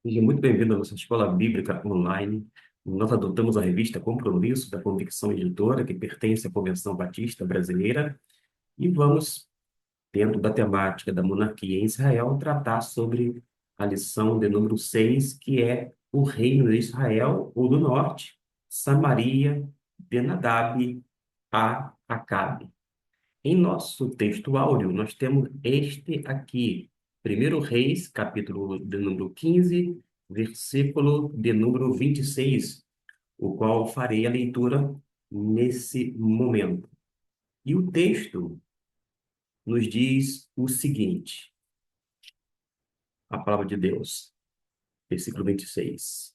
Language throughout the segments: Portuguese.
Seja muito bem-vindo à nossa Escola Bíblica Online. Nós adotamos a revista Compromisso da Convicção Editora, que pertence à Convenção Batista Brasileira, e vamos, dentro da temática da monarquia em Israel, tratar sobre a lição de número 6, que é o reino de Israel, ou do norte, Samaria, de Nadab a Acabe. Em nosso texto áureo, nós temos este aqui, Primeiro Reis, capítulo de número 15, versículo de número 26, o qual farei a leitura nesse momento. E o texto nos diz o seguinte, a palavra de Deus, versículo 26.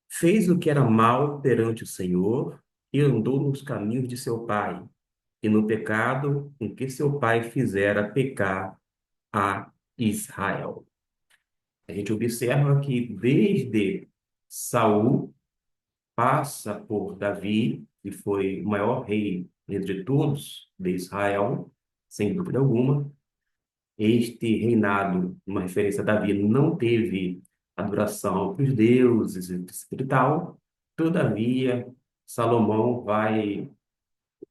Fez o que era mal perante o Senhor e andou nos caminhos de seu pai, e no pecado em que seu pai fizera pecar a Israel. A gente observa que desde Saul passa por Davi, que foi o maior rei entre todos de Israel, sem dúvida alguma. Este reinado, uma referência a Davi, não teve adoração para os deuses e tal. Todavia, Salomão vai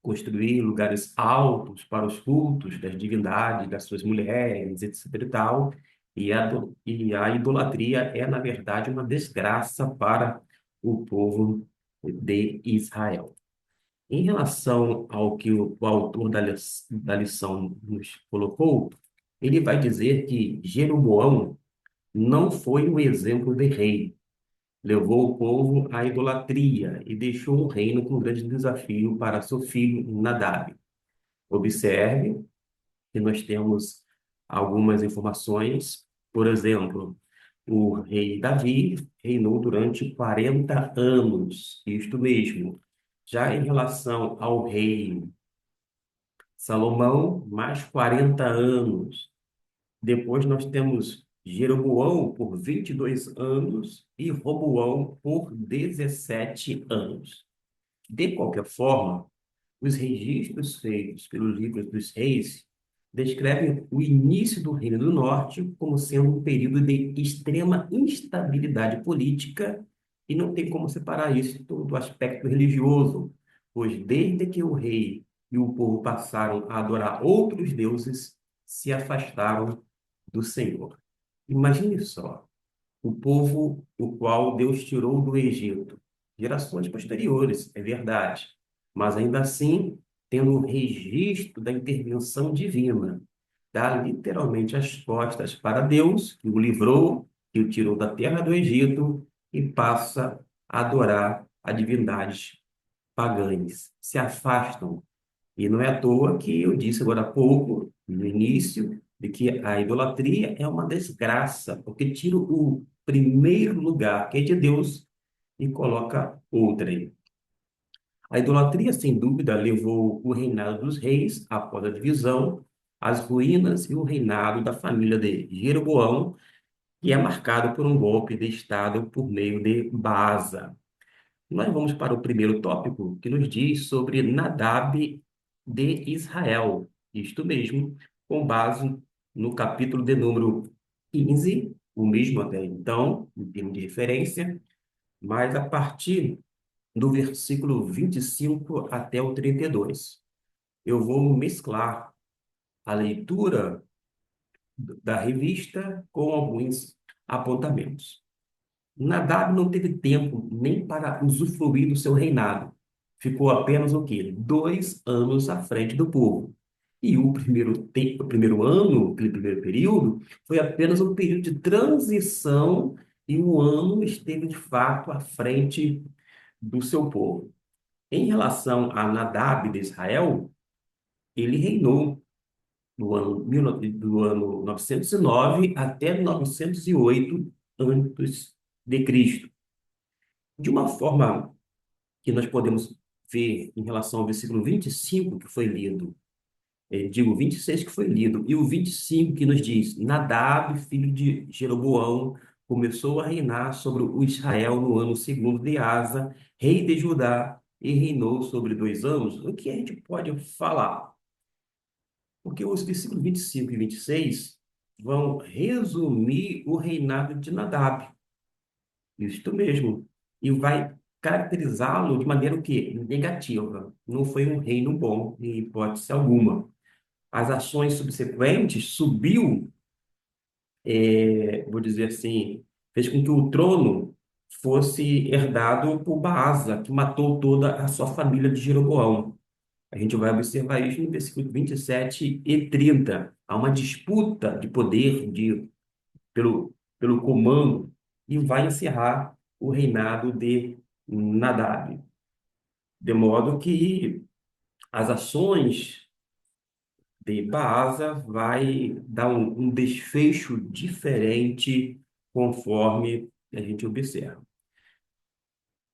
construir lugares altos para os cultos das divindades, das suas mulheres, etc. e tal. E a idolatria é, na verdade, uma desgraça para o povo de Israel. Em relação ao que o autor da lição nos colocou, ele vai dizer que Jeroboão não foi um exemplo de rei, levou o povo à idolatria e deixou o reino com um grande desafio para seu filho Nadab. Observe que nós temos algumas informações. Por exemplo, o rei Davi reinou durante 40 anos, isto mesmo. Já em relação ao rei Salomão, mais 40 anos. Depois nós temos Jeroboão por 22 anos e Roboão por 17 anos. De qualquer forma, os registros feitos pelos livros dos reis descrevem o início do Reino do Norte como sendo um período de extrema instabilidade política e não tem como separar isso do aspecto religioso, pois desde que o rei e o povo passaram a adorar outros deuses, se afastaram do Senhor. Imagine só, o povo o qual Deus tirou do Egito. Gerações posteriores, é verdade, mas ainda assim, tendo o registro da intervenção divina, dá literalmente as costas para Deus, que o livrou, que o tirou da terra do Egito e passa a adorar a divindades pagãs, se afastam. E não é à toa que eu disse agora há pouco, no início, de que a idolatria é uma desgraça, porque tira o primeiro lugar, que é de Deus, e coloca outrem. A idolatria, sem dúvida, levou o reinado dos reis após a divisão, às ruínas e o reinado da família de Jeroboão, que é marcado por um golpe de Estado por meio de Baasa. Nós vamos para o primeiro tópico, que nos diz sobre Nadab de Israel. Isto mesmo, com base no capítulo de número 15, o mesmo até então, em termos de referência, mas a partir do versículo 25 até o 32. Eu vou mesclar a leitura da revista com alguns apontamentos. Nadab não teve tempo nem para usufruir do seu reinado. Ficou apenas o quê? 2 anos à frente do povo. E o primeiro ano, aquele primeiro período, foi apenas um período de transição e o ano esteve de fato à frente do seu povo. Em relação a Nadab de Israel, ele reinou do ano 909 até 908 antes de Cristo. De uma forma que nós podemos ver em relação ao versículo 25 que foi lido, digo 26 que foi lido, e o 25 que nos diz: Nadab, filho de Jeroboão, começou a reinar sobre o Israel no ano segundo de Asa, rei de Judá, e reinou sobre 2 anos. O que a gente pode falar? Porque os versículos 25 e 26 vão resumir o reinado de Nadab. Isto mesmo. E vai caracterizá-lo de maneira o quê? Negativa. Não foi um reino bom, em hipótese alguma. As ações subsequentes subiu, vou dizer assim, fez com que o trono fosse herdado por Baasa, que matou toda a sua família de Jeroboão. A gente vai observar isso no versículo 27 e 30. Há uma disputa de poder pelo comando e vai encerrar o reinado de Nadab. De modo que as ações de Baasa vai dar um desfecho diferente conforme a gente observa.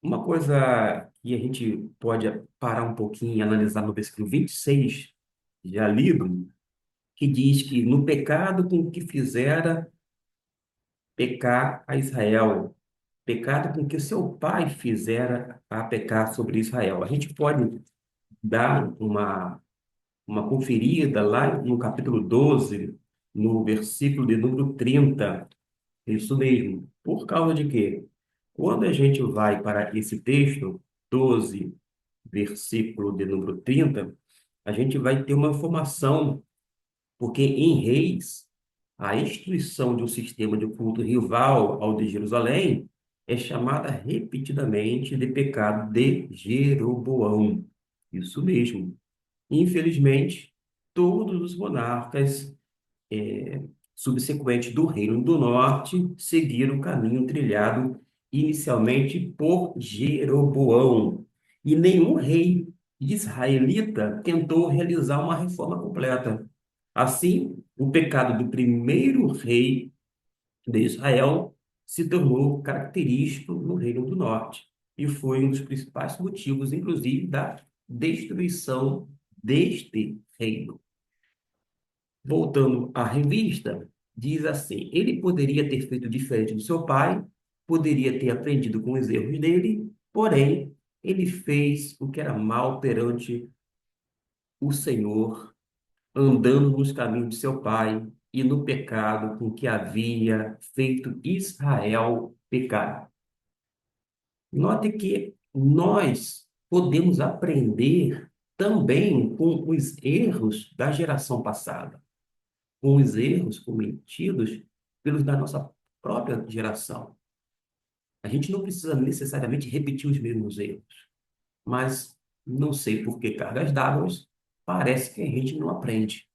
Uma coisa que a gente pode parar um pouquinho e analisar no versículo 26, já lido, que diz que no pecado com que fizera pecar a Israel, pecado com que seu pai fizera a pecar sobre Israel. A gente pode dar uma conferida lá no capítulo 12, no versículo de número 30. Isso mesmo. Por causa de quê? Quando a gente vai para esse texto, 12, versículo de número 30, a gente vai ter uma informação, porque em Reis, a instituição de um sistema de culto rival ao de Jerusalém é chamada repetidamente de pecado de Jeroboão. Isso mesmo. Infelizmente, todos os monarcas subsequentes do Reino do Norte seguiram o caminho trilhado inicialmente por Jeroboão. E nenhum rei israelita tentou realizar uma reforma completa. Assim, o pecado do primeiro rei de Israel se tornou característico no Reino do Norte e foi um dos principais motivos, inclusive, da destruição deste reino. Voltando à revista, diz assim: ele poderia ter feito diferente do seu pai, poderia ter aprendido com os erros dele, porém, ele fez o que era mal perante o Senhor, andando nos caminhos de seu pai e no pecado com que havia feito Israel pecar. Note que nós podemos aprender também com os erros da geração passada, com os erros cometidos pelos da nossa própria geração. A gente não precisa necessariamente repetir os mesmos erros, mas não sei por que cargas d'água parece que a gente não aprende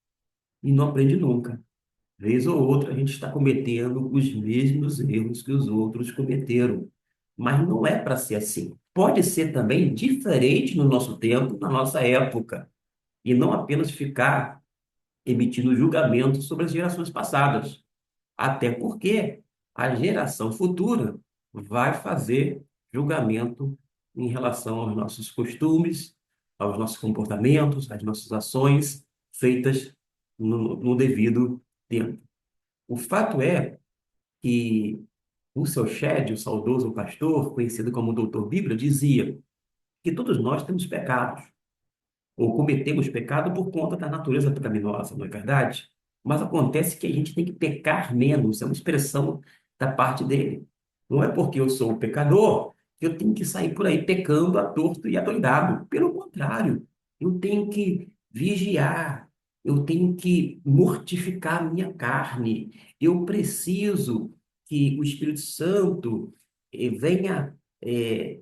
e não aprende nunca. Vez ou outra a gente está cometendo os mesmos erros que os outros cometeram, mas não é para ser assim. Pode ser também diferente no nosso tempo, na nossa época, e não apenas ficar emitindo julgamento sobre as gerações passadas. Até porque a geração futura vai fazer julgamento em relação aos nossos costumes, aos nossos comportamentos, às nossas ações feitas no devido tempo. O fato é que o seu Shed, o saudoso pastor, conhecido como Doutor Bíblia, dizia que todos nós temos pecados ou cometemos pecado por conta da natureza pecaminosa, não é verdade? Mas acontece que a gente tem que pecar menos, é uma expressão da parte dele. Não é porque eu sou pecador que eu tenho que sair por aí pecando à torto e adoidado. Pelo contrário, eu tenho que vigiar, eu tenho que mortificar a minha carne, eu preciso que o Espírito Santo venha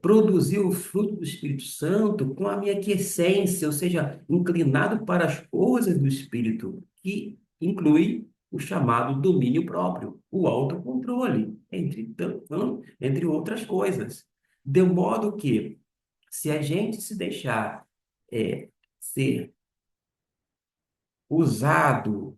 produzir o fruto do Espírito Santo com a minha aquiescência, ou seja, inclinado para as coisas do Espírito, que inclui o chamado domínio próprio, o autocontrole, entre outras coisas. De modo que, se a gente se deixar ser usado,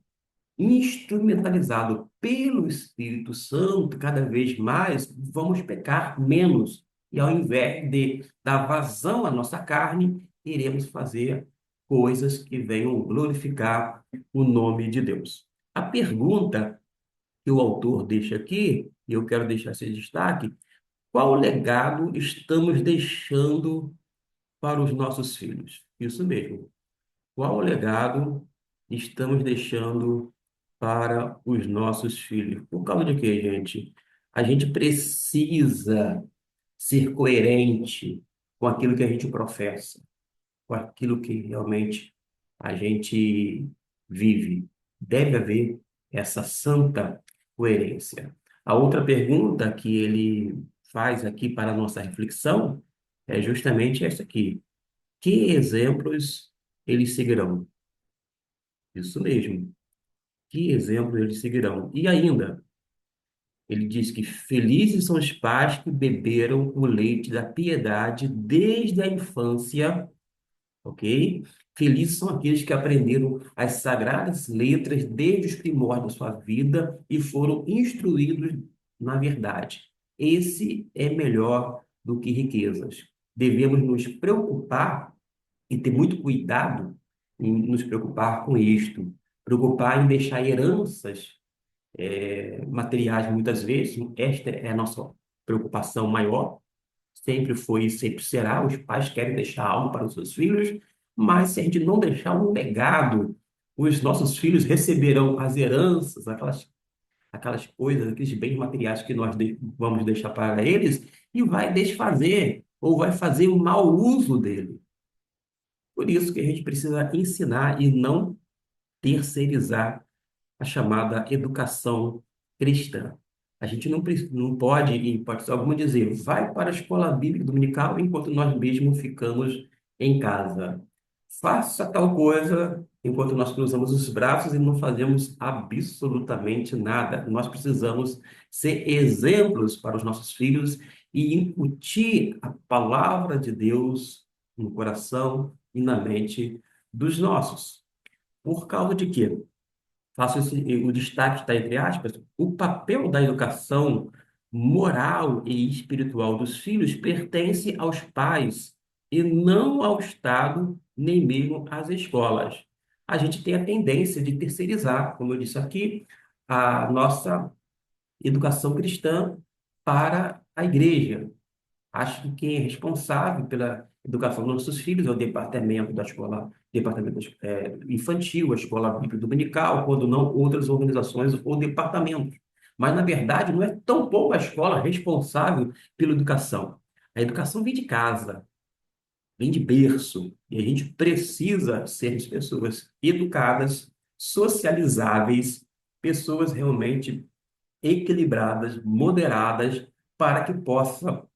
instrumentalizado pelo Espírito Santo, cada vez mais vamos pecar menos. E ao invés de dar vazão à nossa carne, iremos fazer coisas que venham glorificar o nome de Deus. A pergunta que o autor deixa aqui, e eu quero deixar esse destaque: qual legado estamos deixando para os nossos filhos? Isso mesmo. Qual legado estamos deixando para os nossos filhos? Por causa de quê, gente? A gente precisa ser coerente com aquilo que a gente professa, com aquilo que realmente a gente vive. Deve haver essa santa coerência. A outra pergunta que ele faz aqui para a nossa reflexão é justamente essa aqui. Que exemplos eles seguirão? Isso mesmo. Que exemplos eles seguirão? E ainda, ele diz que felizes são os pais que beberam o leite da piedade desde a infância, ok? Felizes são aqueles que aprenderam as sagradas letras desde os primórdios da sua vida e foram instruídos na verdade. Esse é melhor do que riquezas. Devemos nos preocupar e ter muito cuidado em nos preocupar com isto, preocupar em deixar heranças materiais muitas vezes. Esta é a nossa preocupação maior, sempre foi e sempre será. Os pais querem deixar algo para os seus filhos, mas se a gente não deixar um legado, os nossos filhos receberão as heranças, aquelas coisas, aqueles bens materiais que nós vamos deixar para eles, e vai desfazer ou vai fazer um mau uso dele. Por isso que a gente precisa ensinar e não terceirizar a chamada educação cristã. A gente não pode, em hipótese alguma, dizer vai para a escola bíblica dominical enquanto nós mesmos ficamos em casa. Faça tal coisa enquanto nós cruzamos os braços e não fazemos absolutamente nada. Nós precisamos ser exemplos para os nossos filhos e incutir a palavra de Deus no coração e na mente dos nossos. Por causa de quê? O destaque está entre aspas, o papel da educação moral e espiritual dos filhos pertence aos pais e não ao Estado, nem mesmo às escolas. A gente tem a tendência de terceirizar, como eu disse aqui, a nossa educação cristã para a igreja. Acho que quem é responsável pela educação dos nossos filhos é o departamento da escola, infantil, a escola bíblica dominical, quando não outras organizações ou departamentos. Mas, na verdade, não é tão pouco a escola responsável pela educação. A educação vem de casa, vem de berço, e a gente precisa ser pessoas educadas, socializáveis, pessoas realmente equilibradas, moderadas, para que possa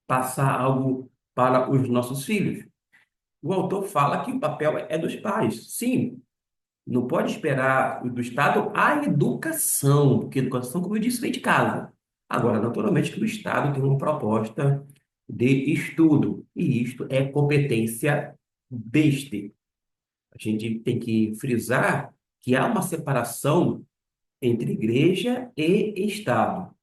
passar algo para os nossos filhos. O autor fala que o papel é dos pais. Sim, não pode esperar do Estado a educação, porque a educação, como eu disse, vem de casa. Agora, naturalmente, que o Estado tem uma proposta de estudo, e isto é competência deste. A gente tem que frisar que há uma separação entre igreja e Estado.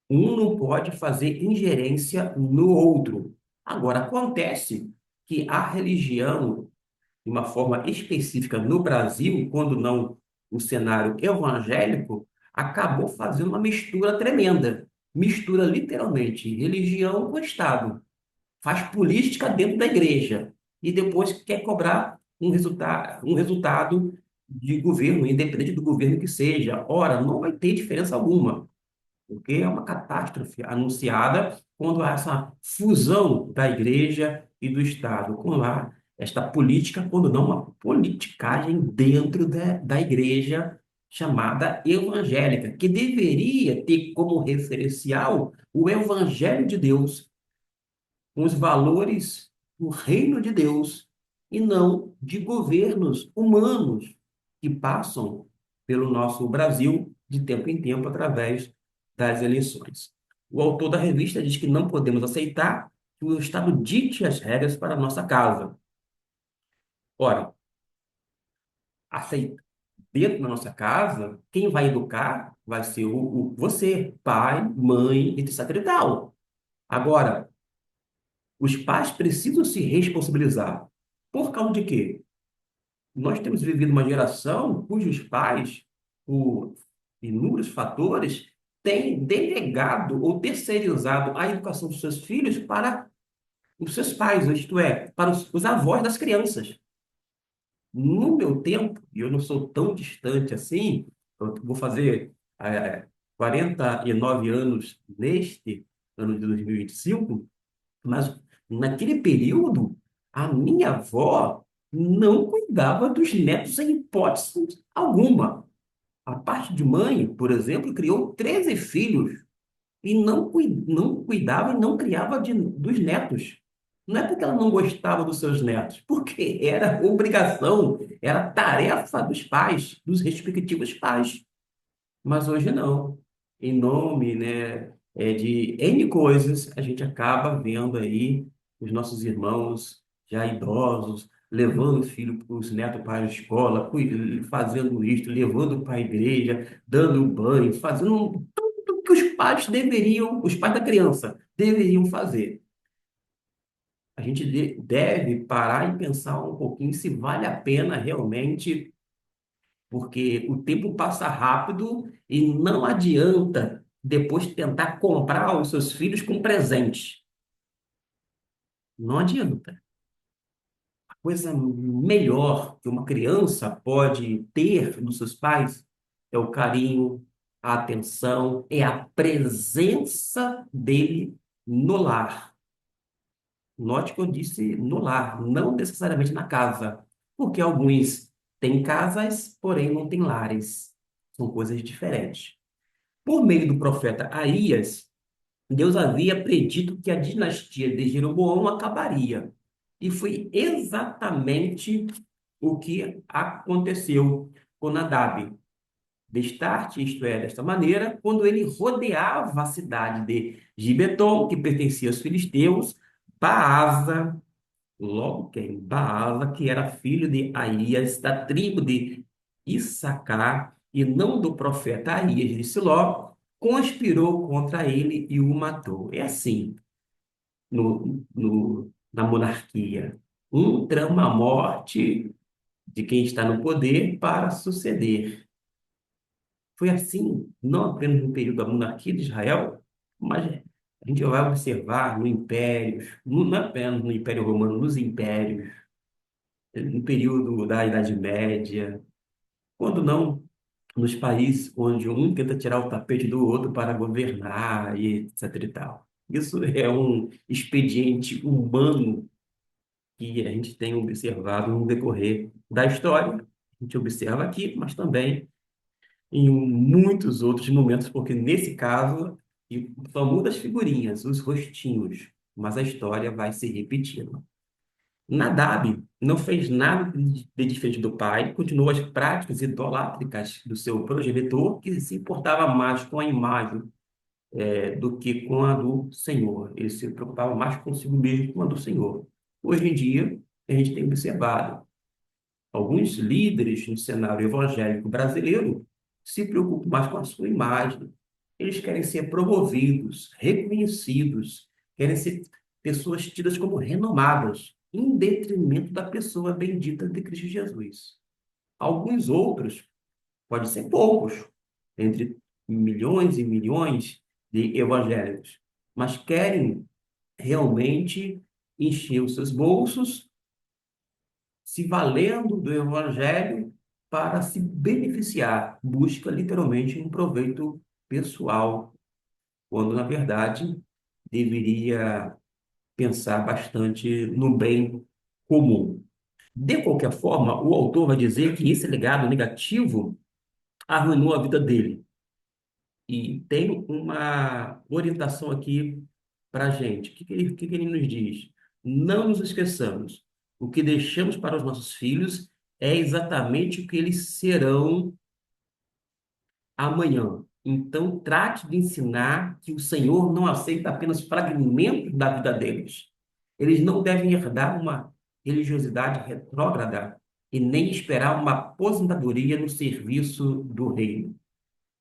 Um não pode fazer ingerência no outro. Agora, acontece que a religião, de uma forma específica no Brasil, quando não o cenário evangélico, acabou fazendo uma mistura tremenda. Mistura literalmente religião com Estado. Faz política dentro da igreja e depois quer cobrar um resultado de governo, independente do governo que seja. Ora, não vai ter diferença alguma, porque é uma catástrofe anunciada quando há essa fusão da igreja e do Estado, quando há esta política, quando não uma politicagem dentro da igreja chamada evangélica, que deveria ter como referencial o evangelho de Deus, com os valores do reino de Deus e não de governos humanos que passam pelo nosso Brasil de tempo em tempo através das eleições. O autor da revista diz que não podemos aceitar que o Estado dite as regras para a nossa casa. Ora, aceitar dentro da nossa casa, quem vai educar vai ser você, pai, mãe, etc. e tal. Agora, os pais precisam se responsabilizar. Por causa de quê? Nós temos vivido uma geração cujos pais, por inúmeros fatores, têm delegado ou terceirizado a educação dos seus filhos para os seus pais, isto é, para os avós das crianças. No meu tempo, e eu não sou tão distante assim, eu vou fazer 49 anos neste ano de 2025, mas naquele período, a minha avó não cuidava dos netos em hipótese alguma. A parte de mãe, por exemplo, criou 13 filhos e não cuidava e não criava dos netos. Não é porque ela não gostava dos seus netos, porque era obrigação, era tarefa dos pais, dos respectivos pais. Mas hoje não. Em nome, né, de N coisas, a gente acaba vendo aí os nossos irmãos já idosos, levando o filho, os netos para a escola, fazendo isto, levando para a igreja, dando banho, fazendo tudo que os pais deveriam, os pais da criança deveriam fazer. A gente deve parar e pensar um pouquinho se vale a pena realmente, porque o tempo passa rápido e não adianta depois tentar comprar os seus filhos com presente. Não adianta. A coisa melhor que uma criança pode ter dos seus pais é o carinho, a atenção, é a presença dele no lar. Note que eu disse no lar, não necessariamente na casa, porque alguns têm casas, porém não têm lares. São coisas diferentes. Por meio do profeta Aías, Deus havia predito que a dinastia de Jeroboão acabaria. E foi exatamente o que aconteceu com Nadab. Destarte, isto é, desta maneira, quando ele rodeava a cidade de Gibeton, que pertencia aos filisteus, Baasa, logo quem? Baasa, que era filho de Aías, da tribo de Issacar, e não do profeta Aías de Siló, conspirou contra ele e o matou. É assim, na monarquia. Um trama a morte de quem está no poder para suceder. Foi assim, não apenas no período da monarquia de Israel, mas a gente vai observar no Império, não apenas no Império Romano, nos impérios, no período da Idade Média, quando não nos países onde um tenta tirar o tapete do outro para governar e etc e tal. Isso é um expediente humano que a gente tem observado no decorrer da história. A gente observa aqui, mas também em muitos outros momentos, porque nesse caso só muda as figurinhas, os rostinhos, mas a história vai se repetindo. Nadab não fez nada de diferente do pai, continuou as práticas idolátricas do seu progenitor, que se importava mais com a imagem do que com a do Senhor. Ele se preocupava mais consigo mesmo que com a do Senhor. Hoje em dia, a gente tem observado alguns líderes no cenário evangélico brasileiro se preocupam mais com a sua imagem. Eles querem ser promovidos, reconhecidos, querem ser pessoas tidas como renomadas, em detrimento da pessoa bendita de Cristo Jesus. Alguns outros, pode ser poucos, entre milhões e milhões de evangélicos, mas querem realmente encher os seus bolsos se valendo do evangelho para se beneficiar, busca literalmente um proveito pessoal, quando na verdade deveria pensar bastante no bem comum. De qualquer forma, o autor vai dizer que esse legado negativo arruinou a vida dele. E tem uma orientação aqui para a gente. O que ele nos diz? Não nos esqueçamos. O que deixamos para os nossos filhos é exatamente o que eles serão amanhã. Então, trate de ensinar que o Senhor não aceita apenas fragmentos da vida deles. Eles não devem herdar uma religiosidade retrógrada e nem esperar uma aposentadoria no serviço do reino.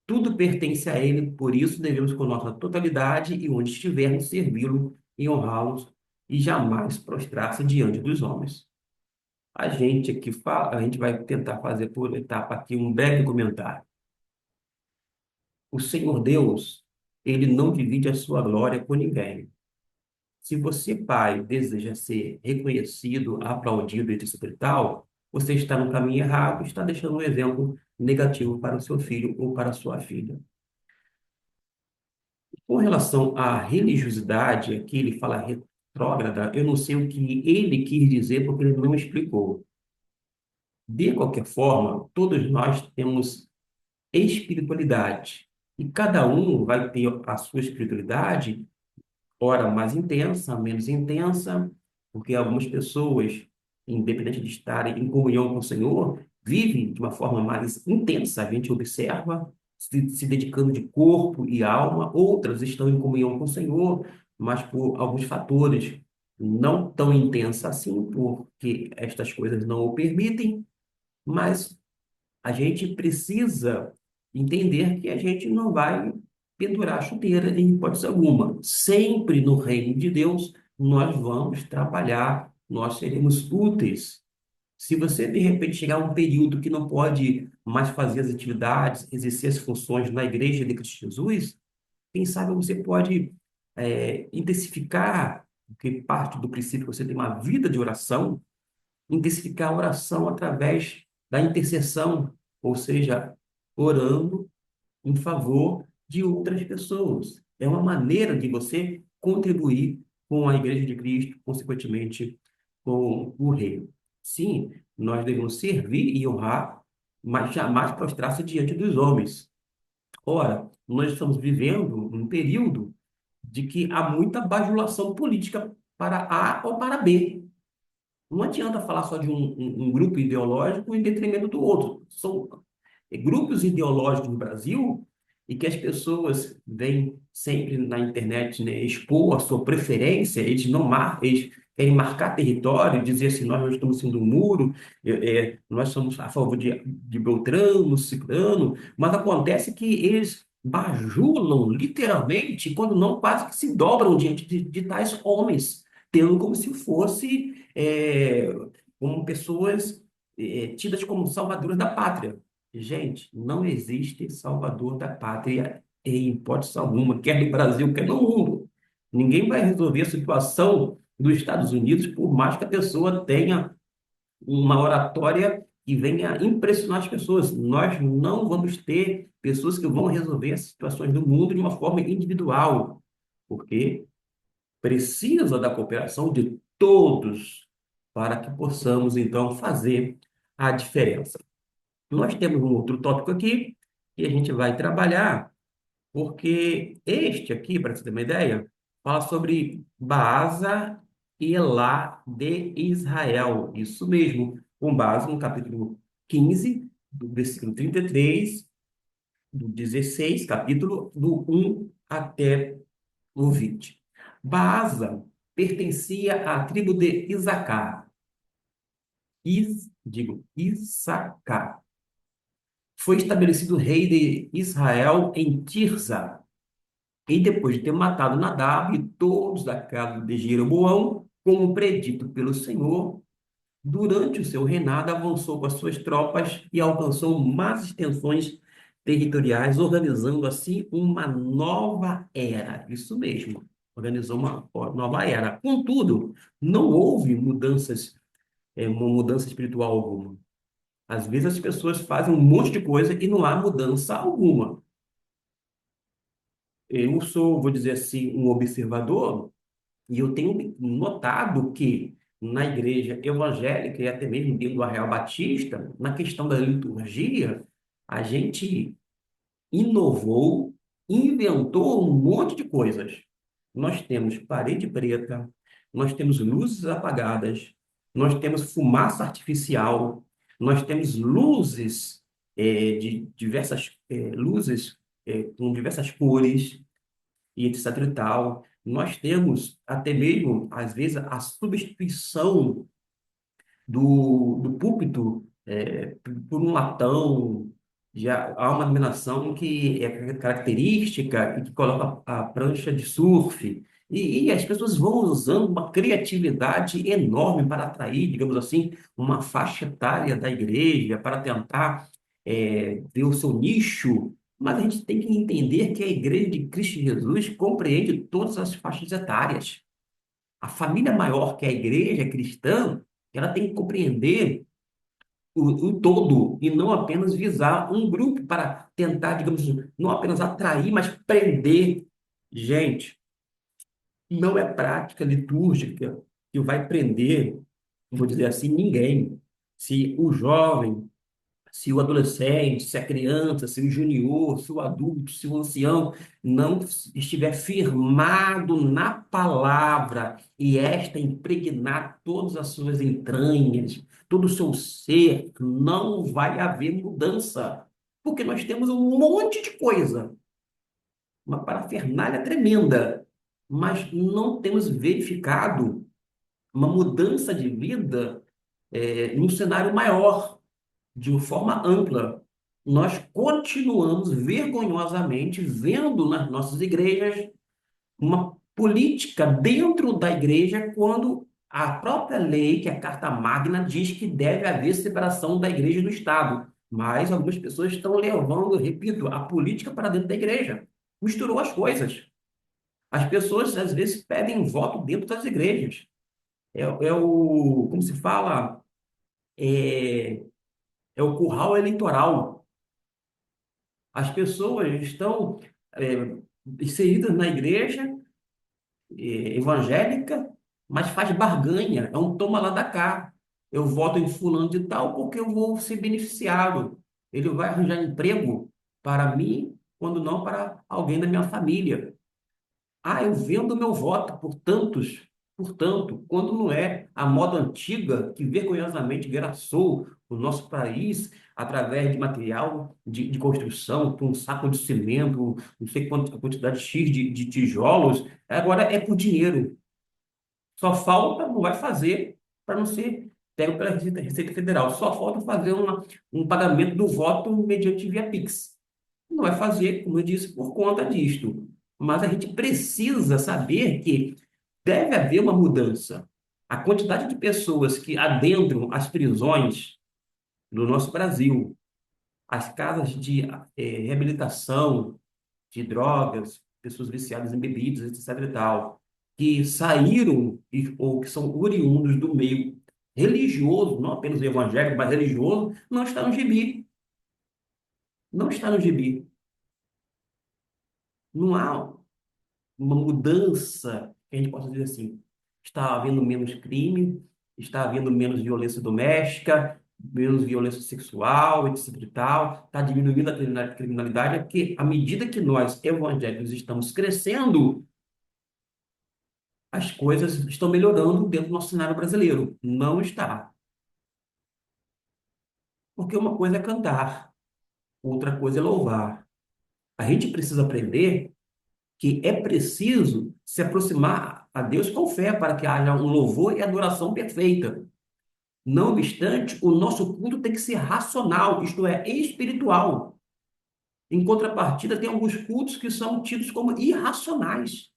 Tudo pertence a Ele, por isso devemos, com nossa totalidade e onde estivermos, servi-lo e honrá-los e jamais prostrar-se diante dos homens. A gente aqui fala, a gente vai tentar fazer por etapa aqui um breve comentário. O Senhor Deus, ele não divide a sua glória com ninguém. Se você, pai, deseja ser reconhecido, aplaudido, etc e tal, você está no caminho errado, está deixando um exemplo negativo para o seu filho ou para a sua filha. Com relação à religiosidade, aqui ele fala retrógrada, eu não sei o que ele quis dizer porque ele não explicou. De qualquer forma, todos nós temos espiritualidade. E cada um vai ter a sua espiritualidade, ora mais intensa, menos intensa, porque algumas pessoas, independente de estarem em comunhão com o Senhor, vivem de uma forma mais intensa. A gente observa, se dedicando de corpo e alma. Outras estão em comunhão com o Senhor, mas por alguns fatores não tão intensa assim, porque estas coisas não o permitem. Mas a gente precisa entender que a gente não vai pendurar a chuteira em hipótese alguma. Sempre no reino de Deus, nós vamos trabalhar, nós seremos úteis. Se você, de repente, chegar a um período que não pode mais fazer as atividades, exercer as funções na igreja de Cristo Jesus, quem sabe você pode intensificar, porque parte do princípio que você tem uma vida de oração, intensificar a oração através da intercessão, ou seja, orando em favor de outras pessoas. É uma maneira de você contribuir com a Igreja de Cristo, consequentemente, com o Reino. Sim, nós devemos servir e honrar, mas jamais prostrar-se diante dos homens. Ora, nós estamos vivendo um período de que há muita bajulação política para A ou para B. Não adianta falar só de um grupo ideológico em detrimento do outro. São grupos ideológicos no Brasil e que as pessoas vêm sempre na internet, né, expor a sua preferência, eles querem marcar território, dizer assim, nós não estamos sendo um muro, nós somos a favor de Beltrano, Ciclano, mas acontece que eles bajulam literalmente, quando não quase que se dobram diante de tais homens, tendo como se fosse como pessoas tidas como salvadoras da pátria. Gente, não existe salvador da pátria em hipótese alguma, quer no Brasil, quer no mundo. Ninguém vai resolver a situação dos Estados Unidos, por mais que a pessoa tenha uma oratória que venha impressionar as pessoas. Nós não vamos ter pessoas que vão resolver as situações do mundo de uma forma individual, porque precisa da cooperação de todos para que possamos, então, fazer a diferença. Nós temos um outro tópico aqui que a gente vai trabalhar, porque este aqui, para você ter uma ideia, fala sobre Baasa e Elá de Israel. Isso mesmo, com base no capítulo 15, do versículo 33, do 16, capítulo do 1 até o 20. Baasa pertencia à tribo de Isacar. Issacar. Foi estabelecido rei de Israel em Tirza. E depois de ter matado Nadab e todos da casa de Jeroboão, como predito pelo Senhor, durante o seu reinado avançou com as suas tropas e alcançou mais extensões territoriais, organizando assim uma nova era. Isso mesmo, organizou uma nova era. Contudo, não houve uma mudança espiritual alguma. Às vezes as pessoas fazem um monte de coisa e não há mudança alguma. Eu sou, vou dizer assim, um observador e eu tenho notado que na igreja evangélica e até mesmo dentro do Arraial Batista, na questão da liturgia, a gente inovou, inventou um monte de coisas. Nós temos parede preta, nós temos luzes apagadas, nós temos fumaça artificial, nós temos luzes de diversas luzes com diversas cores e etc e tal. Nós temos até mesmo, às vezes, a substituição do púlpito por um latão. Já há uma iluminação que é característica e que coloca a prancha de surf. E as pessoas vão usando uma criatividade enorme para atrair, digamos assim, uma faixa etária da igreja, para tentar ver o seu nicho. Mas a gente tem que entender que a igreja de Cristo Jesus compreende todas as faixas etárias. A família maior que é a igreja cristã, ela tem que compreender o todo e não apenas visar um grupo para tentar, digamos, não apenas atrair, mas prender. Gente, não é prática litúrgica que vai prender, vou dizer assim, ninguém. Se o jovem, se o adolescente, se a criança, se o junior, se o adulto, se o ancião não estiver firmado na palavra e esta impregnar todas as suas entranhas, todo o seu ser, não vai haver mudança. Porque nós temos um monte de coisa, uma parafernália tremenda, mas não temos verificado uma mudança de vida num cenário maior, de uma forma ampla. Nós continuamos vergonhosamente vendo nas nossas igrejas uma política dentro da igreja quando a própria lei, que é a Carta Magna, diz que deve haver separação da igreja e do Estado. Mas algumas pessoas estão levando, repito, a política para dentro da igreja. Misturou as coisas. As pessoas, às vezes, pedem voto dentro das igrejas. Como se fala, é, é o curral eleitoral. As pessoas estão é, inseridas na igreja evangélica, mas faz barganha, é um toma lá da cá. Eu voto em fulano de tal porque eu vou ser beneficiado. Ele vai arranjar emprego para mim, quando não para alguém da minha família. Ah, eu vendo meu voto por tantos, portanto, quando não é a moda antiga que vergonhosamente graçou o nosso país através de material de construção, com um saco de cimento, não sei quanta quantidade X de tijolos, agora é por dinheiro. Só falta, não vai fazer para não ser pego pela Receita Federal. Só falta fazer um pagamento do voto mediante via Pix. Não vai fazer, como eu disse, por conta disto. Mas a gente precisa saber que deve haver uma mudança. A quantidade de pessoas que adentram as prisões do nosso Brasil, as casas de reabilitação de drogas, pessoas viciadas em bebidas, etc. e tal, que saíram ou que são oriundos do meio religioso, não apenas evangélico, mas religioso, não está no gibi. Não está no gibi. Não há uma mudança, que a gente possa dizer assim, está havendo menos crime, está havendo menos violência doméstica, menos violência sexual, etc e tal, está diminuindo a criminalidade, é porque à medida que nós, evangélicos, estamos crescendo, as coisas estão melhorando dentro do nosso cenário brasileiro. Não está. Porque uma coisa é cantar, outra coisa é louvar. A gente precisa aprender que é preciso se aproximar a Deus com fé para que haja um louvor e adoração perfeita. Não obstante, o nosso culto tem que ser racional, isto é, espiritual. Em contrapartida, tem alguns cultos que são tidos como irracionais.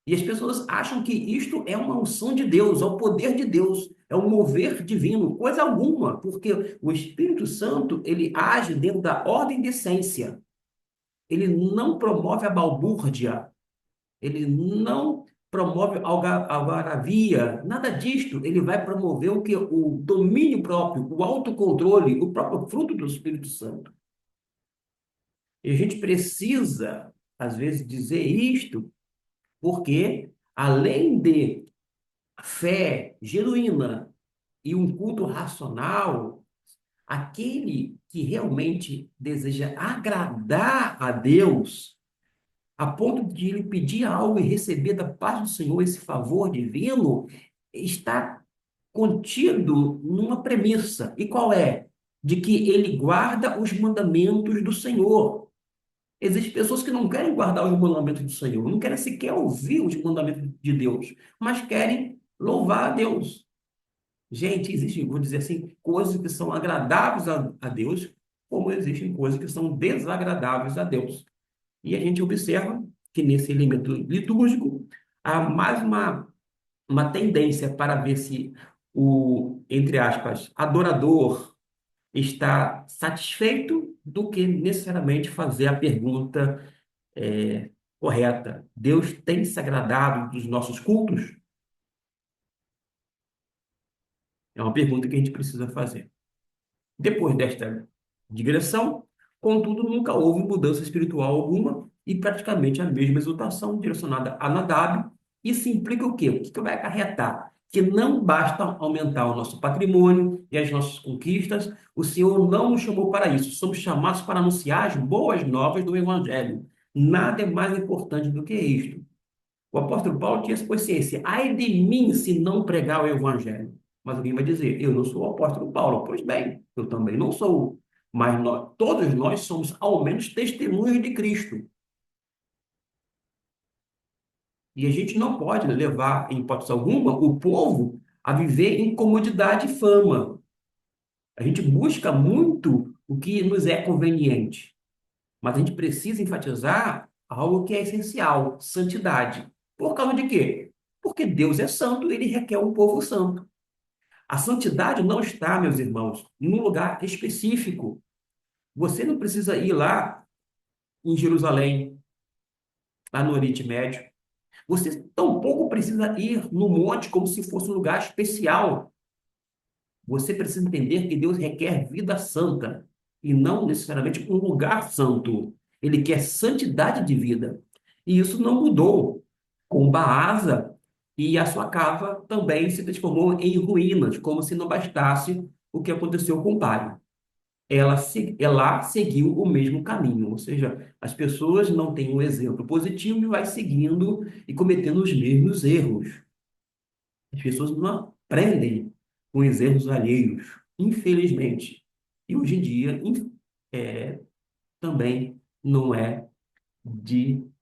E as pessoas acham que isto é uma unção de Deus, é o poder de Deus, é um mover divino, coisa alguma, porque o Espírito Santo, ele age dentro da ordem de essência. Ele não promove a balbúrdia, ele não promove algaravia, nada disto. Ele vai promover o que? O domínio próprio, o autocontrole, o próprio fruto do Espírito Santo. E a gente precisa, às vezes, dizer isto, porque, além de fé genuína e um culto racional, aquele que realmente deseja agradar a Deus, a ponto de ele pedir algo e receber da parte do Senhor esse favor divino, está contido numa premissa. E qual é? De que ele guarda os mandamentos do Senhor. Existem pessoas que não querem guardar os mandamentos do Senhor, não querem sequer ouvir os mandamentos de Deus, mas querem louvar a Deus. Gente, existem, vou dizer assim, coisas que são agradáveis a Deus, como existem coisas que são desagradáveis a Deus. E a gente observa que nesse elemento litúrgico há mais uma tendência para ver se o, entre aspas, adorador está satisfeito do que necessariamente fazer a pergunta correta. Deus tem se agradado dos nossos cultos? É uma pergunta que a gente precisa fazer. Depois desta digressão, contudo, nunca houve mudança espiritual alguma e praticamente a mesma exortação direcionada a Nadab. Isso implica o quê? O que que vai acarretar? Que não basta aumentar o nosso patrimônio e as nossas conquistas, o Senhor não nos chamou para isso. Somos chamados para anunciar as boas novas do Evangelho. Nada é mais importante do que isto. O apóstolo Paulo tinha essa consciência. Ai de mim se não pregar o Evangelho. Mas alguém vai dizer, eu não sou o apóstolo Paulo. Pois bem, eu também não sou. Mas todos nós somos, ao menos, testemunhas de Cristo. E a gente não pode levar, em hipótese alguma, o povo a viver em comodidade e fama. A gente busca muito o que nos é conveniente, mas a gente precisa enfatizar algo que é essencial, santidade. Por causa de quê? Porque Deus é santo, ele requer um povo santo. A santidade não está, meus irmãos, num lugar específico. Você não precisa ir lá em Jerusalém, lá no Oriente Médio. Você tampouco precisa ir no monte como se fosse um lugar especial. Você precisa entender que Deus requer vida santa e não necessariamente um lugar santo. Ele quer santidade de vida. E isso não mudou com Baasa, e a sua casa também se transformou em ruínas, como se não bastasse o que aconteceu com o pai. Ela seguiu o mesmo caminho, ou seja, as pessoas não têm um exemplo positivo e vai seguindo e cometendo os mesmos erros. As pessoas não aprendem com os erros alheios, infelizmente. E hoje em dia, é, também não é diferente.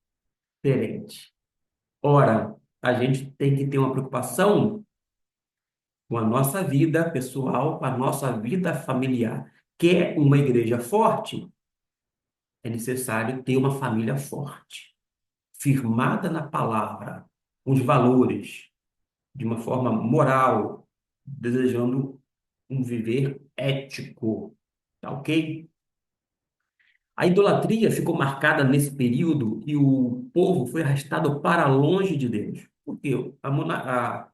Ora, a gente tem que ter uma preocupação com a nossa vida pessoal, com a nossa vida familiar. Quer uma igreja forte? É necessário ter uma família forte, firmada na palavra, com os valores, de uma forma moral, desejando um viver ético, tá ok? A idolatria ficou marcada nesse período e o povo foi arrastado para longe de Deus. Por quê? A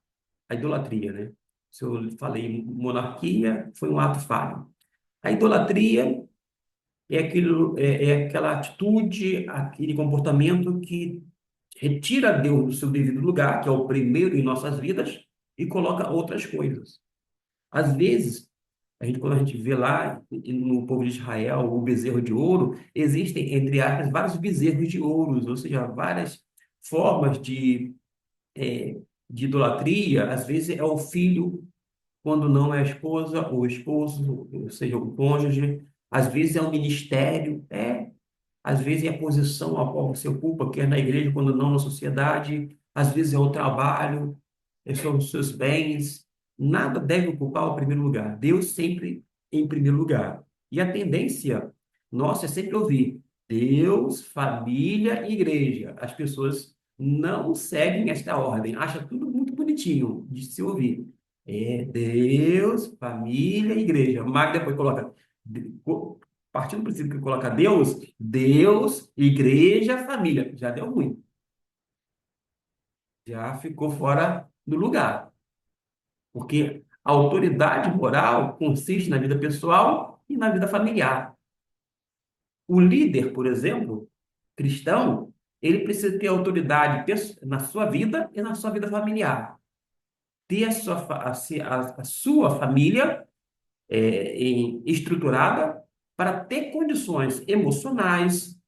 idolatria, né? Se eu falei monarquia, foi um ato falho. A idolatria é aquela atitude, aquele comportamento que retira Deus do seu devido lugar, que é o primeiro em nossas vidas, e coloca outras coisas. Às vezes, quando a gente vê lá no povo de Israel o bezerro de ouro, existem, entre aspas, vários bezerros de ouros, ou seja, várias formas de idolatria. Às vezes é o filho, quando não é a esposa, ou o esposo, ou seja, o cônjuge. Às vezes é o ministério, às vezes é a posição a qual você ocupa, quer na igreja, quando não na sociedade. Às vezes é o trabalho, são os seus bens. Nada deve ocupar o primeiro lugar. Deus sempre em primeiro lugar. E a tendência nossa é sempre ouvir Deus, família e igreja. As pessoas não seguem esta ordem. Acha tudo muito bonitinho de se ouvir. É Deus, família e igreja. Mas depois coloca, partindo do princípio que coloca Deus, Deus, igreja, família. Já deu ruim. Já ficou fora do lugar. Porque a autoridade moral consiste na vida pessoal e na vida familiar. O líder, por exemplo, cristão, ele precisa ter autoridade na sua vida e na sua vida familiar. Ter a sua família estruturada para ter condições emocionais,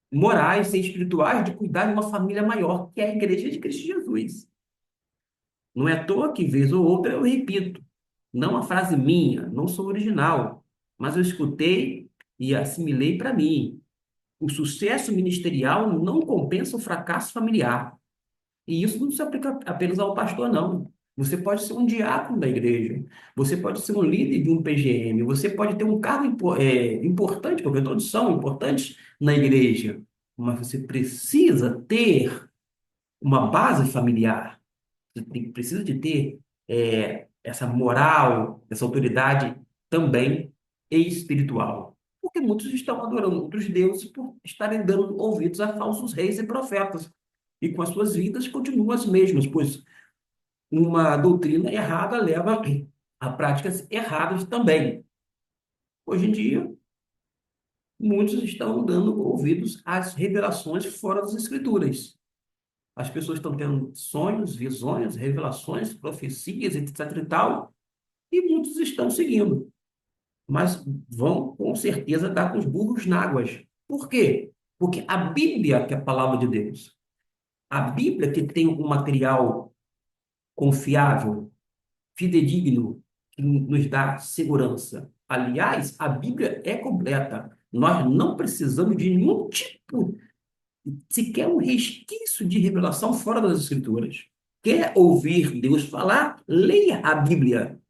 morais e espirituais de cuidar de uma família maior, que é a Igreja de Cristo Jesus. Não é à toa que, vez ou outra, eu repito. Não uma frase minha, não sou original, mas eu escutei e assimilei para mim. O sucesso ministerial não compensa o fracasso familiar. E isso não se aplica apenas ao pastor, não. Você pode ser um diácono da igreja, você pode ser um líder de um PGM, você pode ter um cargo importante, porque todos são importantes na igreja, mas você precisa ter uma base familiar. Precisa de ter essa moral, essa autoridade também espiritual. Porque muitos estão adorando outros deuses por estarem dando ouvidos a falsos reis e profetas. E com as suas vidas continuam as mesmas, pois uma doutrina errada leva a práticas erradas também. Hoje em dia, muitos estão dando ouvidos às revelações fora das Escrituras. As pessoas estão tendo sonhos, visões, revelações, profecias, etc. e tal, e muitos estão seguindo, mas vão com certeza dar com os burros na águas. Por quê? Porque a Bíblia, que é a palavra de Deus, a Bíblia que tem um material confiável, fidedigno, que nos dá segurança. Aliás, a Bíblia é completa. Nós não precisamos de nenhum tipo, sequer um resquício de revelação fora das Escrituras. Quer ouvir Deus falar? Leia a Bíblia.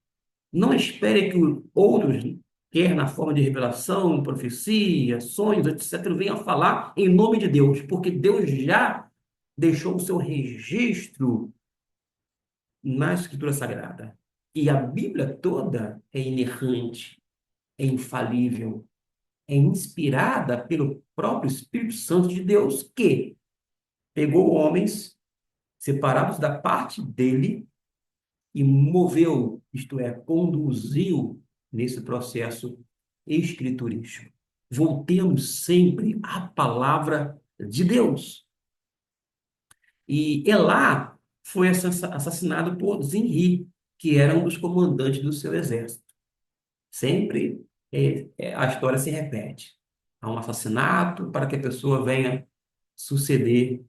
Não espere que outros, quer na forma de revelação, profecia, sonhos, etc., venham falar em nome de Deus, porque Deus já deixou o seu registro na Escritura Sagrada. E a Bíblia toda é inerrante, é infalível, é inspirada pelo próprio Espírito Santo de Deus, que pegou homens separados da parte dele e moveu, isto é, conduziu nesse processo escriturístico. Voltemos sempre à palavra de Deus. E Elá foi assassinado por Zinri, que era um dos comandantes do seu exército. Sempre a história se repete. Há um assassinato para que a pessoa venha suceder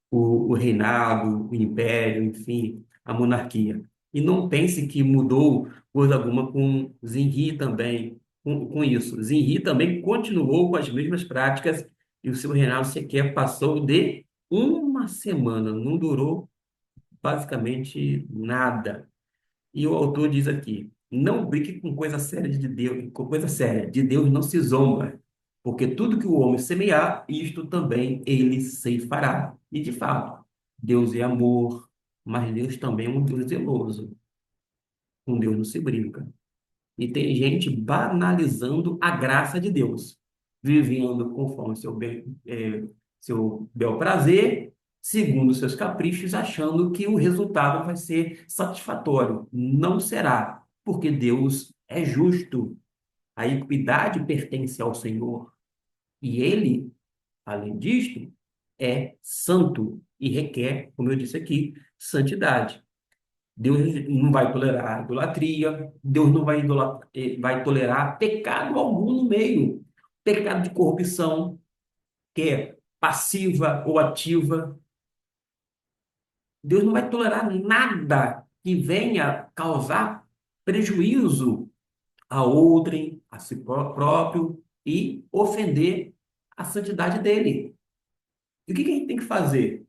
o reinado, o império, enfim, a monarquia. E não pense que mudou coisa alguma com Zengi também, com isso. Zengi também continuou com as mesmas práticas e o seu reinado sequer passou de uma semana, não durou basicamente nada. E o autor diz aqui: não brinque com coisa séria de Deus, com coisa séria, de Deus não se zomba, porque tudo que o homem semear, isto também ele ceifará. E de fato, Deus é amor, mas Deus também é um Deus zeloso. Com Deus não se brinca. E tem gente banalizando a graça de Deus, vivendo conforme seu bel prazer, segundo seus caprichos, achando que o resultado vai ser satisfatório. Não será, porque Deus é justo. A equidade pertence ao Senhor. E Ele, além disto, é santo e requer, como eu disse aqui, santidade. Deus não vai tolerar idolatria, Deus não vai tolerar pecado algum no meio. Pecado de corrupção, que é passiva ou ativa. Deus não vai tolerar nada que venha causar prejuízo a outrem, a si próprio e ofender a santidade dele. E o que que a gente tem que fazer?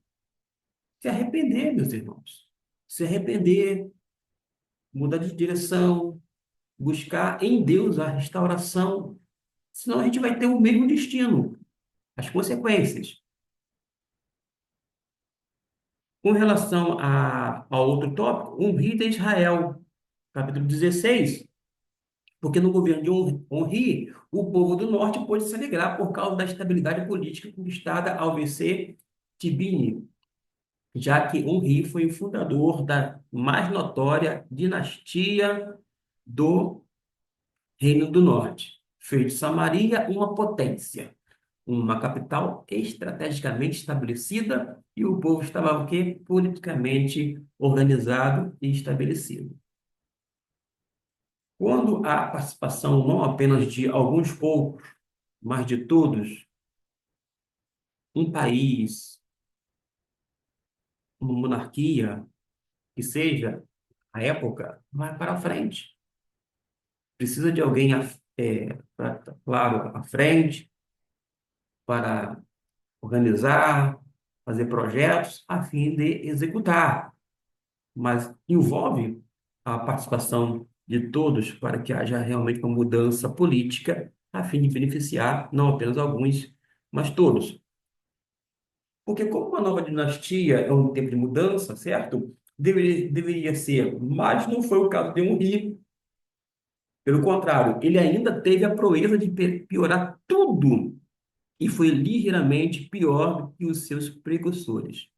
Se arrepender, meus irmãos. Se arrepender, mudar de direção, buscar em Deus a restauração, senão a gente vai ter o mesmo destino, as consequências. Com relação ao outro tópico, um rei de Israel, capítulo 16, porque no governo de Onri, o povo do norte pôde se alegrar por causa da estabilidade política conquistada ao vencer Tibini, já que Onri foi o fundador da mais notória dinastia do Reino do Norte, fez de Samaria uma potência, uma capital estrategicamente estabelecida e o povo estava o quê? Politicamente organizado e estabelecido. Quando há participação não apenas de alguns poucos, mas de todos, um país, uma monarquia, que seja, a época vai para frente. Precisa de alguém, claro, à frente, para organizar, fazer projetos a fim de executar, mas envolve a participação de todos para que haja realmente uma mudança política a fim de beneficiar não apenas alguns, mas todos. Porque como uma nova dinastia é um tempo de mudança, certo? Deveria ser, mas não foi o caso de Henri. Pelo contrário, ele ainda teve a proeza de piorar tudo e foi ligeiramente pior do que os seus precursores.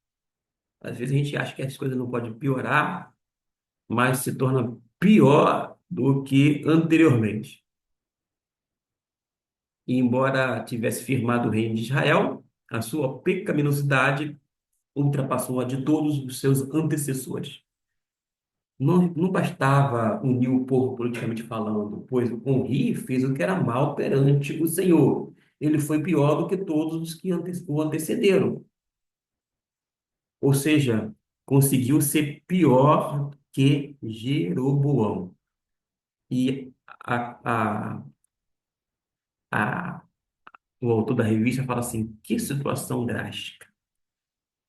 Às vezes a gente acha que as coisas não podem piorar, mas se torna pior do que anteriormente. E embora tivesse firmado o reino de Israel, a sua pecaminosidade ultrapassou a de todos os seus antecessores. Não bastava unir o povo politicamente falando, pois Onri fez o que era mal perante o Senhor. Ele foi pior do que todos os que o antecederam. Ou seja, conseguiu ser pior que Jeroboão. E a, o autor da revista fala assim: que situação drástica.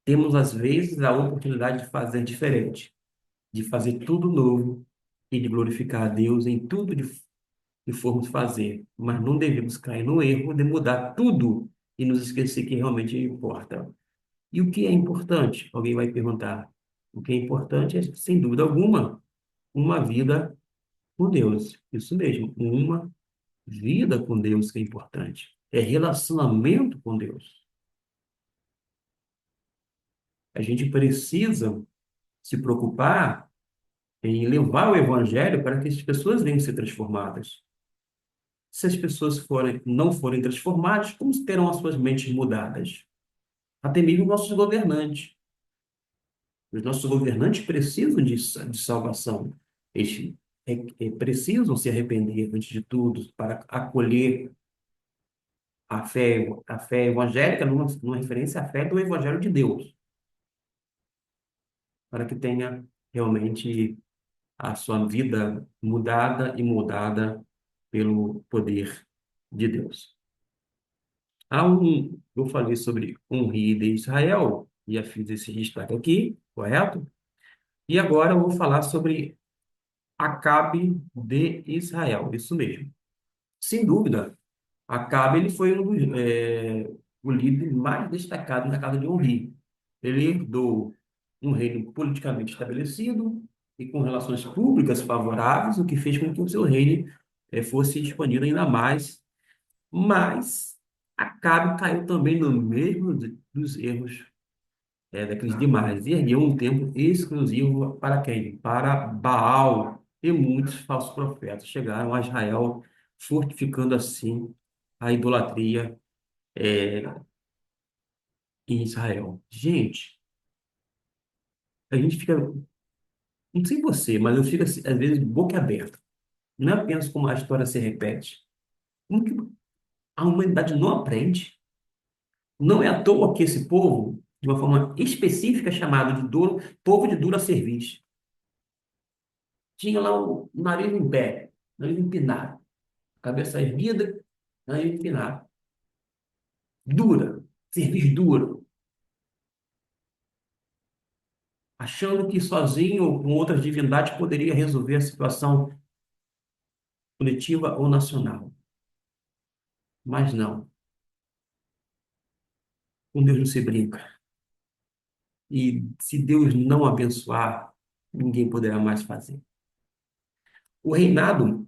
Temos, às vezes, a oportunidade de fazer diferente, de fazer tudo novo e de glorificar a Deus em tudo que formos fazer. Mas não devemos cair no erro de mudar tudo e nos esquecer que realmente importa. E o que é importante? Alguém vai perguntar. O que é importante é, sem dúvida alguma, uma vida com Deus. Isso mesmo, uma vida com Deus que é importante. É relacionamento com Deus. A gente precisa se preocupar em levar o evangelho para que as pessoas venham ser transformadas. Se as pessoas não forem transformadas, como terão as suas mentes mudadas? Até mesmo nossos governantes. Os nossos governantes precisam de salvação. Eles precisam se arrepender, antes de tudo, para acolher a fé evangélica, numa referência à fé do Evangelho de Deus, para que tenha realmente a sua vida mudada e moldada pelo poder de Deus. Eu falei sobre um rei de Israel, e já fiz esse destaque aqui, correto? E agora eu vou falar sobre Acabe de Israel, isso mesmo. Sem dúvida, Acabe ele foi o líder mais destacado da casa de Omri. Ele herdou um reino politicamente estabelecido e com relações públicas favoráveis, o que fez com que o seu reino fosse expandido ainda mais. Mas Acabe caiu também no mesmo dos erros daqueles demais e ergueu um templo exclusivo para quem? Para Baal. E muitos falsos profetas chegaram a Israel, fortificando assim a idolatria é, em Israel. Gente, a gente fica, não sei você, mas eu fico assim, às vezes de boca aberta. Não é apenas como a história se repete, como que a humanidade não aprende. Não é à toa que esse povo, de uma forma específica, é chamado de duro, povo de dura cerviz. Tinha lá o nariz em pé, nariz empinado, cabeça erguida, nariz empinado. Dura, cerviz duro, achando que sozinho ou com outras divindades poderia resolver a situação coletiva ou nacional. Mas não, com Deus não se brinca. E se Deus não abençoar, ninguém poderá mais fazer. O reinado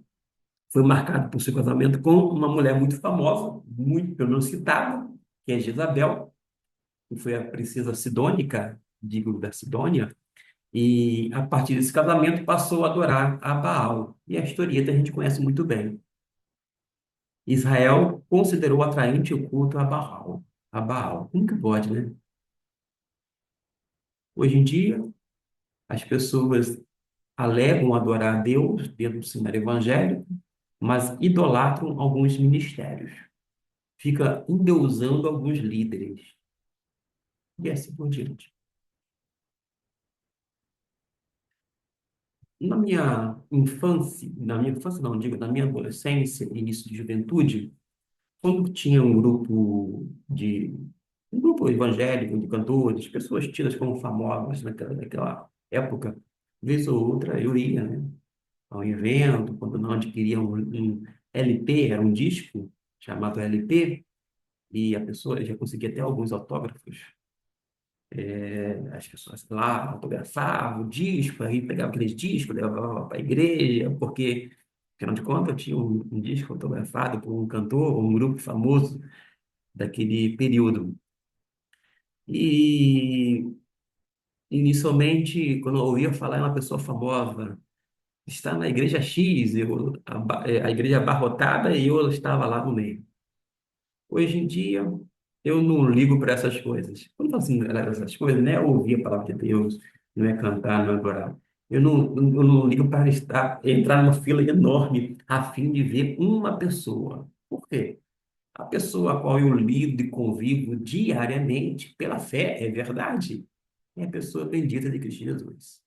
foi marcado por seu casamento com uma mulher muito famosa, muito pelo menos citada, que é Jezabel, que foi a princesa sidônica, digo, da Sidônia, e a partir desse casamento passou a adorar a Baal. E a historieta a gente conhece muito bem. Israel considerou atraente o culto a Baal. A Baal. Como que pode, né? Hoje em dia, as pessoas alegam adorar a Deus dentro do cenário evangélico, mas idolatram alguns ministérios. Fica endeusando alguns líderes. E assim por diante. Na minha infância não, digo, na minha adolescência, início de juventude, quando tinha um grupo evangélico de cantores, pessoas tidas como famosas naquela época, vez ou outra eu ia, né, ao evento, quando não adquiria um LP, era um disco chamado LP, e a pessoa já conseguia até alguns autógrafos. As pessoas lá autografavam o disco, aí pegava aqueles discos, levava para a igreja, porque, afinal de contas, eu tinha um disco autografado por um cantor, um grupo famoso daquele período. E, inicialmente, quando eu ouvia falar em uma pessoa famosa, está na igreja X, a igreja abarrotada, e eu estava lá no meio. Hoje em dia, eu não ligo para essas coisas. Quando eu falo assim, essas coisas, não é ouvir a palavra de Deus, não é cantar, não é adorar. Eu não ligo para entrar numa fila enorme a fim de ver uma pessoa. Por quê? A pessoa a qual eu lido e convivo diariamente, pela fé, é verdade, é a pessoa bendita de Cristo Jesus.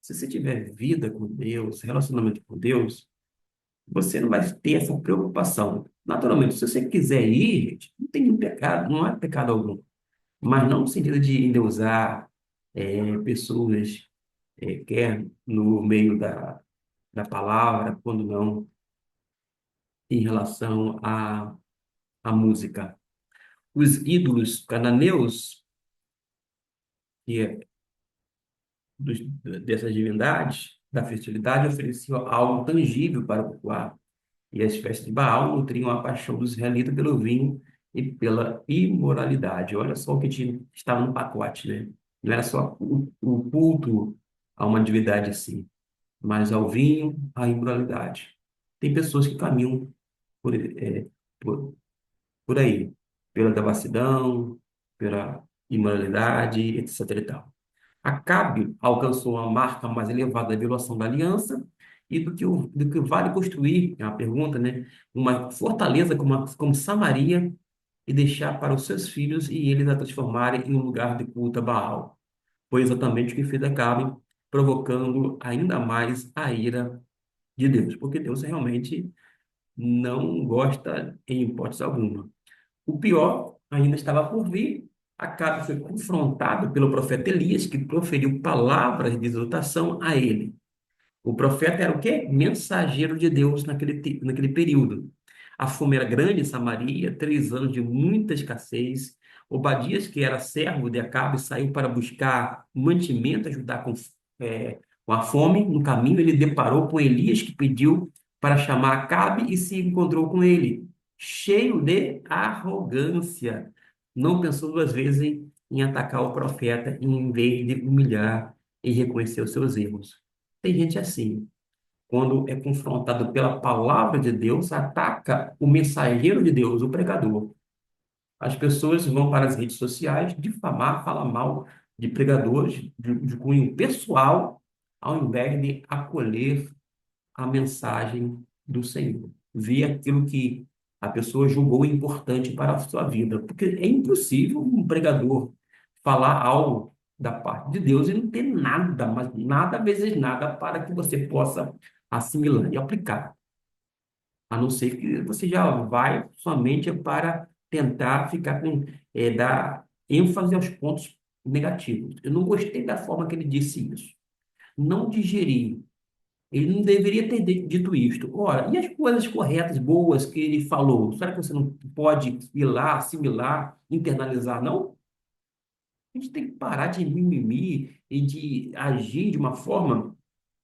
Se você tiver vida com Deus, relacionamento com Deus, você não vai ter essa preocupação. Naturalmente, se você quiser ir, gente, não tem nenhum pecado, não há pecado algum. Mas não no sentido de endeusar pessoas, quer no meio da palavra, quando não, em relação à música. Os ídolos cananeus, que é dos, dessas divindades, da fertilidade, ofereciam algo tangível para cultuar. E as festas de Baal nutriam a paixão dos israelitas pelo vinho e pela imoralidade. Olha só o que estava no pacote, né? Não era só o culto a uma divindade assim, mas ao vinho, à imoralidade. Tem pessoas que caminham por, é, por, por aí, pela devassidão, pela imoralidade, etc. e tal. Acabe alcançou a marca mais elevada da violação da aliança e do que vale construir, é uma pergunta, né? Uma fortaleza como Samaria e deixar para os seus filhos e eles a transformarem em um lugar de culto a Baal. Foi exatamente o que fez Acabe, provocando ainda mais a ira de Deus, porque Deus realmente não gosta em hipótese alguma. O pior ainda estava por vir. Acabe foi confrontado pelo profeta Elias, que proferiu palavras de exortação a ele. O profeta era o quê? Mensageiro de Deus naquele período. A fome era grande em Samaria, 3 anos de muita escassez. Obadias, que era servo de Acabe, saiu para buscar mantimento, ajudar com a fome. No caminho, ele deparou com Elias, que pediu para chamar Acabe e se encontrou com ele, cheio de arrogância. Não pensou duas vezes em atacar o profeta, em vez de humilhar e reconhecer os seus erros. Tem gente assim, quando é confrontado pela palavra de Deus, ataca o mensageiro de Deus, o pregador. As pessoas vão para as redes sociais difamar, falar mal de pregadores de cunho pessoal, ao invés de acolher a mensagem do Senhor. Ver aquilo que a pessoa julgou importante para a sua vida. Porque é impossível um pregador falar algo da parte de Deus e não ter nada, mas nada vezes nada para que você possa assimilar e aplicar. A não ser que você já vai somente para tentar ficar dar ênfase aos pontos negativos. Eu não gostei da forma que ele disse isso. Não digeri. Ele não deveria ter dito isto. Ora, e as coisas corretas, boas que ele falou? Será que você não pode ir lá, assimilar, internalizar, não? A gente tem que parar de mimimi e de agir de uma forma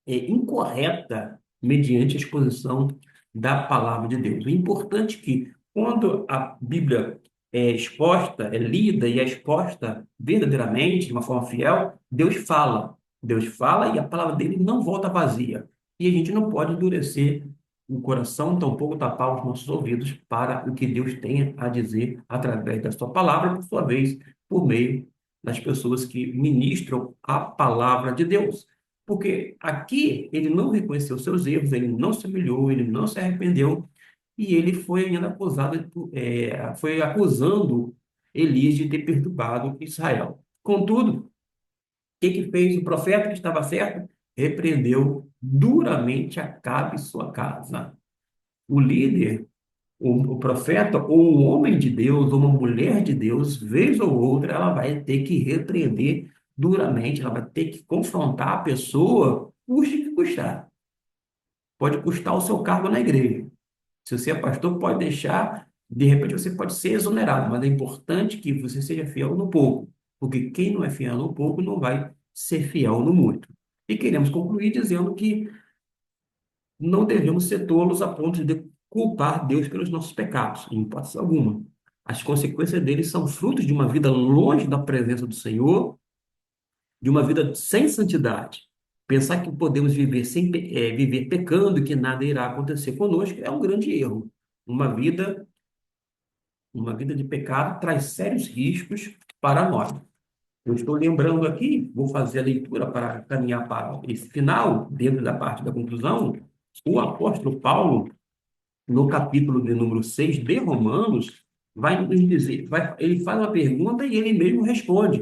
incorreta mediante a exposição da palavra de Deus. É importante que, quando a Bíblia é exposta, é lida e é exposta verdadeiramente, de uma forma fiel, Deus fala. Deus fala e a palavra dele não volta vazia. E a gente não pode endurecer o coração, tampouco tapar os nossos ouvidos para o que Deus tem a dizer através da sua palavra, por sua vez, por meio das pessoas que ministram a palavra de Deus. Porque aqui ele não reconheceu seus erros, ele não se humilhou, ele não se arrependeu, e ele foi ainda foi acusando Elias de ter perturbado Israel. Contudo, o que fez o profeta que estava certo? Repreendeu duramente Acabe e sua casa. O líder, o profeta, ou um homem de Deus, ou uma mulher de Deus, vez ou outra, ela vai ter que repreender duramente, ela vai ter que confrontar a pessoa, custe o que custar. Pode custar o seu cargo na igreja. Se você é pastor, pode deixar, de repente você pode ser exonerado, mas é importante que você seja fiel no pouco, porque quem não é fiel no pouco não vai ser fiel no muito. E queremos concluir dizendo que não devemos ser tolos a ponto de culpar Deus pelos nossos pecados, em hipótese alguma. As consequências deles são frutos de uma vida longe da presença do Senhor, de uma vida sem santidade. Pensar que podemos viver viver pecando e que nada irá acontecer conosco é um grande erro. Uma vida Uma vida de pecado traz sérios riscos para nós. Eu estou lembrando aqui, vou fazer a leitura para caminhar para esse final, dentro da parte da conclusão. O apóstolo Paulo, no capítulo de número 6 de Romanos, vai nos dizer, ele faz uma pergunta e ele mesmo responde.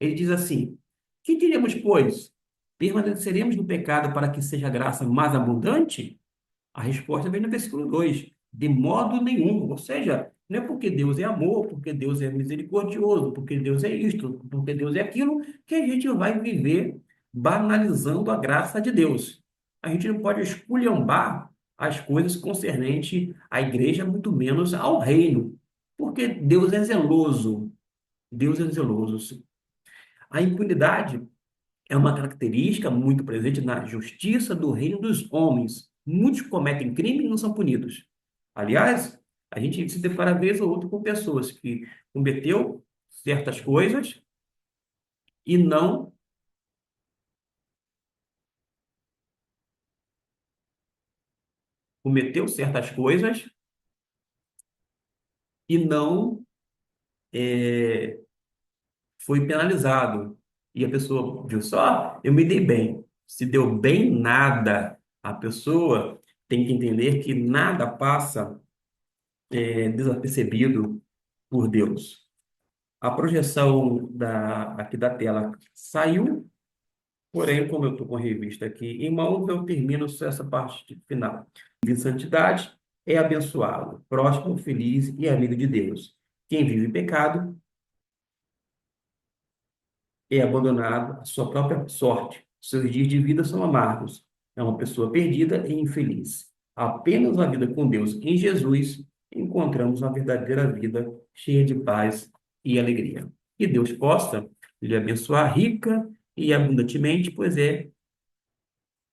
Ele diz assim: que diremos, pois? Permaneceremos no pecado para que seja a graça mais abundante? A resposta vem no versículo 2: de modo nenhum. Ou seja, não é porque Deus é amor, porque Deus é misericordioso, porque Deus é isto, porque Deus é aquilo, que a gente vai viver banalizando a graça de Deus. A gente não pode esculhambar as coisas concernentes à igreja, muito menos ao reino, porque Deus é zeloso. Deus é zeloso. A impunidade é uma característica muito presente na justiça do reino dos homens. Muitos cometem crime e não são punidos. Aliás, a gente se depara vez ou outra com pessoas que cometeu certas coisas e não cometeu certas coisas e não foi penalizado. E a pessoa, viu só, eu me dei bem. Se deu bem nada, a pessoa tem que entender que nada passa desapercebido por Deus. A projeção aqui da tela saiu, porém, como eu estou com a revista aqui em mãos, eu termino só essa parte final. De santidade é abençoado, próspero, feliz e amigo de Deus. Quem vive em pecado é abandonado à sua própria sorte. Seus dias de vida são amargos. É uma pessoa perdida e infeliz. Apenas a vida com Deus em Jesus encontramos uma verdadeira vida cheia de paz e alegria. Que Deus possa lhe abençoar rica e abundantemente, pois é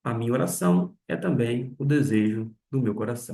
a minha oração, é também o desejo do meu coração.